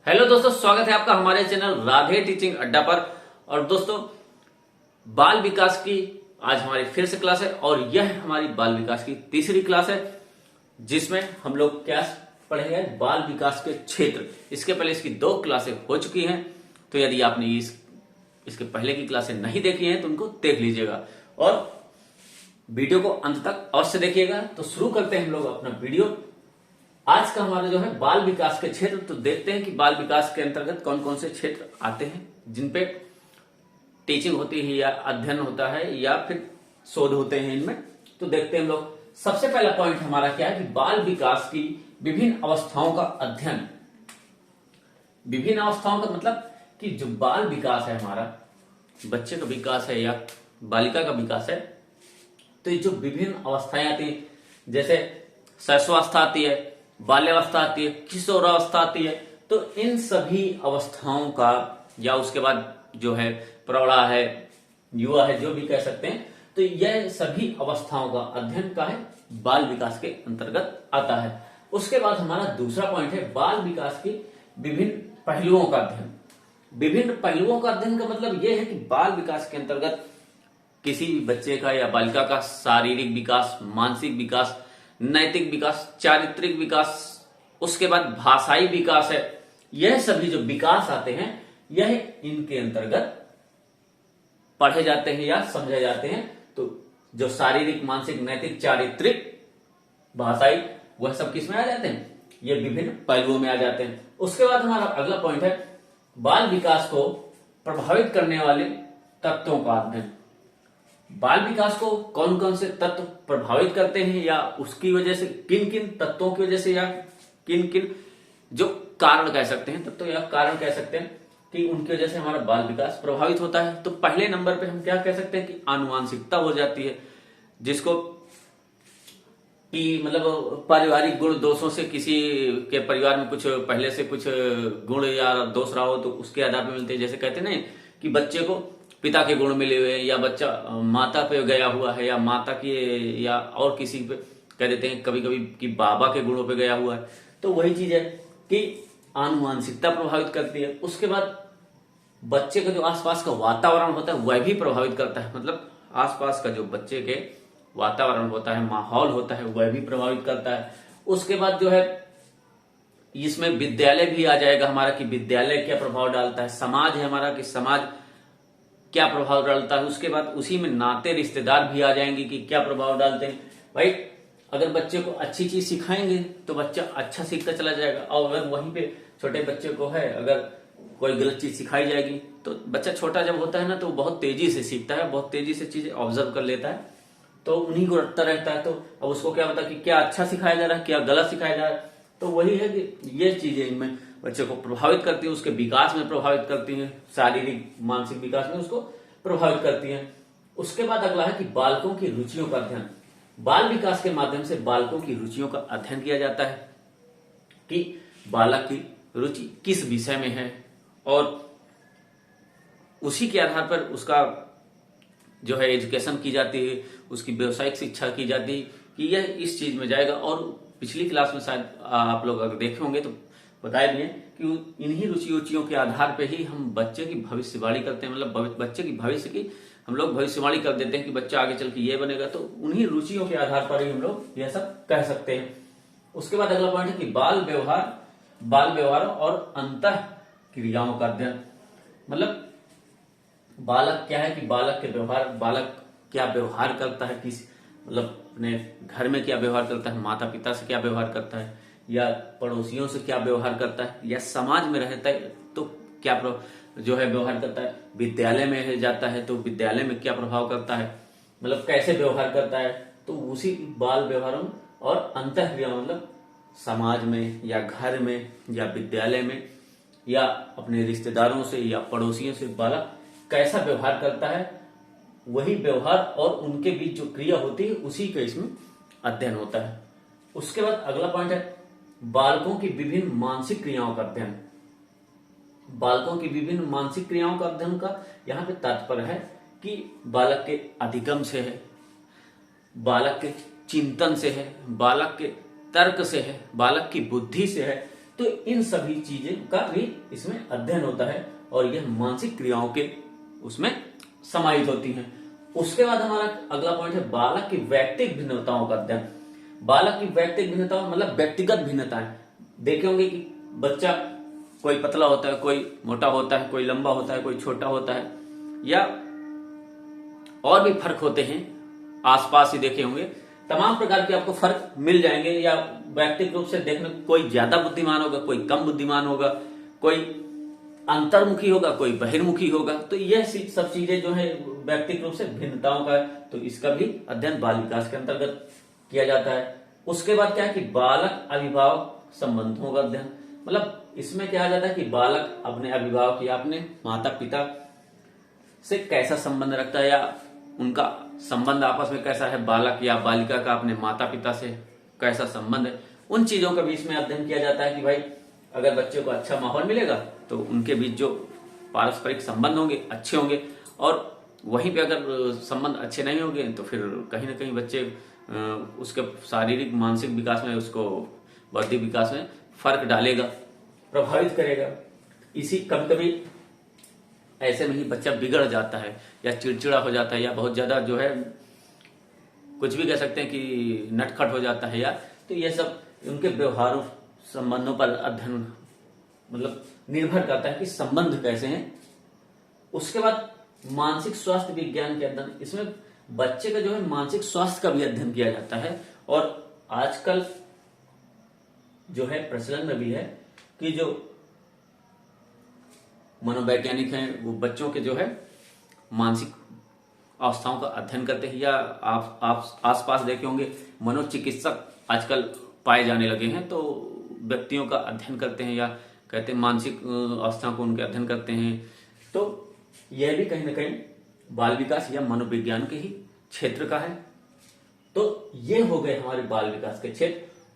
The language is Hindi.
हेलो दोस्तों, स्वागत है आपका हमारे चैनल राधे टीचिंग अड्डा पर। और दोस्तों, बाल विकास की आज हमारी फिर से क्लास है और यह हमारी बाल विकास की तीसरी क्लास है, जिसमें हम लोग क्या पढ़ेंगे, बाल विकास के क्षेत्र। इसके पहले इसकी 2 क्लासें हो चुकी हैं, तो यदि आपने इसके पहले की क्लासें नहीं देखी हैं तो उनको देख लीजिएगा और वीडियो को अंत तक अवश्य देखिएगा। तो शुरू करते हैं हम लोग अपना वीडियो। आज का हमारा जो है बाल विकास के क्षेत्र, तो देखते हैं कि बाल विकास के अंतर्गत कौन कौन से क्षेत्र आते हैं जिनपे टीचिंग होती है या अध्ययन होता है या फिर शोध होते हैं इनमें। तो देखते हैं हम लोग। सबसे पहला पॉइंट हमारा क्या है कि बाल विकास की विभिन्न अवस्थाओं का अध्ययन। विभिन्न अवस्थाओं का मतलब कि जो बाल विकास है हमारा, बच्चे का विकास है या बालिका का विकास है, तो ये जो विभिन्न अवस्थाएं आती है, जैसे शैशवावस्था आती है, बाल्यावस्था आती है, किशोरावस्था आती है, तो इन सभी अवस्थाओं का, या उसके बाद जो है प्रौढ़ा है, युवा है, जो भी कह सकते हैं, तो यह सभी अवस्थाओं का अध्ययन का है बाल विकास के अंतर्गत आता है। उसके बाद हमारा दूसरा पॉइंट है बाल विकास की विभिन्न पहलुओं का अध्ययन। विभिन्न पहलुओं का अध्ययन का मतलब यह है कि बाल विकास के अंतर्गत किसी भी बच्चे का या बालिका का शारीरिक विकास, मानसिक विकास, नैतिक विकास, चारित्रिक विकास, उसके बाद भाषाई विकास है, यह सभी जो विकास आते हैं यह इनके अंतर्गत पढ़े जाते हैं या समझे जाते हैं। तो जो शारीरिक, मानसिक, नैतिक, चारित्रिक, भाषाई, वह सब किस में आ जाते हैं, ये विभिन्न पहलुओं में आ जाते हैं। उसके बाद हमारा अगला पॉइंट है बाल विकास को प्रभावित करने वाले तत्वों का अध्ययन। बाल विकास को कौन कौन से तत्व प्रभावित करते हैं, या उसकी वजह से किन किन तत्वों की वजह से, या किन किन जो कारण कह सकते हैं, तत्व या कारण कह सकते हैं कि उनकी वजह से हमारा बाल विकास प्रभावित होता है। तो पहले नंबर पे हम क्या कह सकते हैं कि आनुवांशिकता हो जाती है, जिसको कि मतलब पारिवारिक गुण दोषों से, किसी के परिवार में कुछ पहले से कुछ गुण या दोष रहा हो तो उसके आधार पर मिलते हैं। जैसे कहते हैं ना कि बच्चे को पिता के गुण मिले हुए हैं, या बच्चा माता पे गया हुआ है, या माता की या और किसी पे कह देते हैं कभी कभी कि बाबा के गुणों पे गया हुआ है। तो वही चीज है कि आनुवांशिकता प्रभावित करती है। उसके बाद बच्चे का जो आसपास का वातावरण होता है वह भी प्रभावित करता है, मतलब आसपास का जो बच्चे के वातावरण होता है, माहौल होता है, वह भी प्रभावित करता है। उसके बाद जो है इसमें विद्यालय भी आ जाएगा हमारा, कि विद्यालय क्या प्रभाव डालता है, समाज है हमारा कि समाज क्या प्रभाव डालता है। उसके बाद उसी में नाते रिश्तेदार भी आ जाएंगे कि क्या प्रभाव डालते हैं। भाई अगर बच्चे को अच्छी चीज सिखाएंगे तो बच्चा अच्छा सीखता चला जाएगा, और अगर वहीं पे छोटे बच्चे को है अगर कोई गलत चीज सिखाई जाएगी तो बच्चा छोटा जब होता है ना तो बहुत तेजी से सीखता है, बहुत तेजी से चीजें ऑब्जर्व कर लेता है, तो उन्हीं को रटता रहता है। तो अब उसको क्या पता कि क्या अच्छा सिखाया जा रहा है, क्या गलत सिखाया जा रहा है। तो वही है कि ये चीजें इनमें बच्चे को प्रभावित करती है, उसके विकास में प्रभावित करती हैं, शारीरिक मानसिक विकास में उसको प्रभावित करती हैं। उसके बाद अगला है कि बालकों की रुचियों का अध्ययन। बाल विकास के माध्यम से बालकों की रुचियों का अध्ययन किया जाता है कि बालक की रुचि किस विषय में है, और उसी के आधार पर उसका जो है एजुकेशन की जाती है, उसकी व्यवसायिक शिक्षा की जाती है कि यह इस चीज में जाएगा। और पिछली क्लास में शायद आप लोग अगर देखे होंगे तो बताया भी है कि इन्हीं रुचियों के आधार पे ही हम बच्चे की भविष्यवाणी करते हैं, मतलब बच्चे की भविष्य की हम लोग भविष्यवाणी कर देते हैं कि बच्चा आगे चल के ये बनेगा। तो उन्हीं रुचियों के आधार पर ही हम लोग यह सब कह सकते हैं। उसके बाद अगला पॉइंट है कि बाल व्यवहार और अंतः क्रियाओं का अध्ययन। मतलब बालक क्या है कि बालक के व्यवहार, बालक क्या व्यवहार करता है, किस मतलब अपने घर में क्या व्यवहार करता है, माता पिता से क्या व्यवहार करता है, या पड़ोसियों से क्या व्यवहार करता है, या समाज में रहता है तो क्या जो है व्यवहार करता है, विद्यालय में जाता है तो विद्यालय में क्या प्रभाव करता है, मतलब कैसे व्यवहार करता है। तो उसी बाल व्यवहारों और अंतःक्रिया, मतलब समाज में या घर में या विद्यालय में या अपने रिश्तेदारों से या पड़ोसियों से बालक कैसा व्यवहार करता है, वही व्यवहार और उनके बीच जो क्रिया होती है उसी का इसमें अध्ययन होता है। उसके बाद अगला पॉइंट है बालकों की विभिन्न मानसिक क्रियाओं का अध्ययन। बालकों की विभिन्न मानसिक क्रियाओं का अध्ययन का यहाँ पे तात्पर्य है कि बालक के अधिगम से है, बालक के चिंतन से है, बालक के तर्क से है, बालक की बुद्धि से है। तो इन सभी चीजें का भी इसमें अध्ययन होता है और यह मानसिक क्रियाओं के उसमें समाहित होती हैं। उसके बाद हमारा अगला पॉइंट है बालक की व्यक्तिगत भिन्नताओं का अध्ययन। बालक की व्यक्तिगत भिन्नताओं मतलब व्यक्तिगत भिन्नताएं। देखे होंगे कि बच्चा कोई पतला होता है, कोई मोटा होता है, कोई लंबा होता है, कोई छोटा होता है, या और भी फर्क होते हैं, आसपास ही देखे होंगे। तमाम प्रकार के आपको फर्क मिल जाएंगे, या व्यक्तिगत रूप से देखने कोई ज्यादा बुद्धिमान होगा, कोई कम बुद्धिमान होगा, कोई अंतर्मुखी होगा, कोई बहिर्मुखी होगा। तो यह सब चीजें जो है व्यक्तिगत रूप से भिन्नताओं का है, तो इसका भी अध्ययन बाल विकास के अंतर्गत किया जाता है। उसके बाद क्या है कि बालक अभिभावक संबंधों का अध्ययन, मतलब इसमें क्या आ जाता है कि बालक अपने अभिभावक या अपने माता पिता से कैसा संबंध रखता है, या उनका संबंध आपस में कैसा है, बालक या बालिका का अपने माता पिता से कैसा संबंध है, उन चीजों का भी इसमें अध्ययन किया जाता है कि भाई अगर बच्चे को अच्छा माहौल मिलेगा तो उनके बीच जो पारस्परिक संबंध होंगे अच्छे होंगे, और वहीं पे अगर संबंध अच्छे नहीं होंगे तो फिर कहीं ना कहीं बच्चे उसके शारीरिक मानसिक विकास में, उसको बौद्धिक विकास में फर्क डालेगा, प्रभावित करेगा। इसी कभी कभी ऐसे में ही बच्चा बिगड़ जाता है या चिड़चिड़ा हो जाता है, या बहुत ज्यादा जो है कुछ भी कह सकते हैं कि नटखट हो जाता है, या तो ये सब उनके व्यवहारों संबंधों पर अध्ययन मतलब निर्भर करता है कि संबंध कैसे हैं। उसके बाद मानसिक स्वास्थ्य विज्ञान के अध्ययन, इसमें बच्चे का जो है मानसिक स्वास्थ्य का भी अध्ययन किया जाता है। और आजकल जो है प्रचलन में भी है कि जो मनोवैज्ञानिक हैं वो बच्चों के जो है मानसिक अवस्थाओं का अध्ययन करते हैं, या आप आसपास देखे होंगे मनोचिकित्सक आजकल पाए जाने लगे हैं, तो व्यक्तियों का अध्ययन करते हैं या कहते हैं मानसिक अवस्था को उनके अध्ययन करते हैं। तो यह भी कहीं ना कहीं बाल विकास या मनोविज्ञान के ही क्षेत्र का है। तो ये हो गए हमारे बाल विकास के क्षेत्र।